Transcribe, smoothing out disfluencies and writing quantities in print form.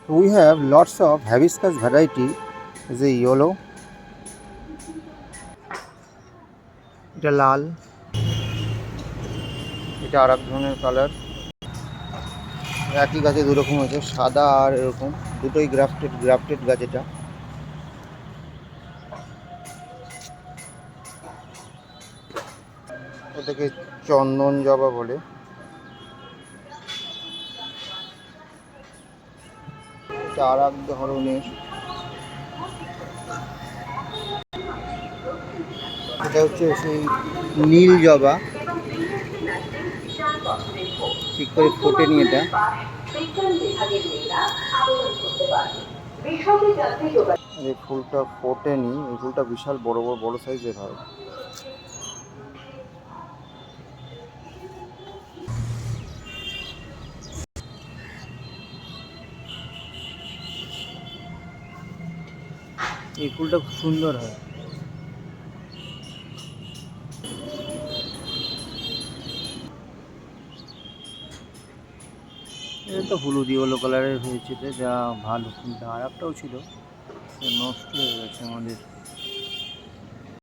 We have lots of hibiscus variety. Is a yellow, এটা লাল, এটা আর এক ধরনের কালার। একই গাছে দু রকম হয়েছে, সাদা আর এরকম দুটোই গ্রাফটেড গাছ এটা। এটাকে চন্দন জবা বলে। এটা আর এক ধরনের, এটা হচ্ছে সেই নীল জবা, ঠিক করে ফোটেনি এটা। এই ফুলটা ফোটেনি, এই ফুলটা বিশাল বড় বড় বড় সাইজের হয়। এই ফুলটা খুব সুন্দর হয়। এটা তো হলুদি ইয়েলো কালারের হয়েছে, যা ভালো ফুলটা। আর একটাও ছিল, নষ্ট হয়ে গেছে আমাদের।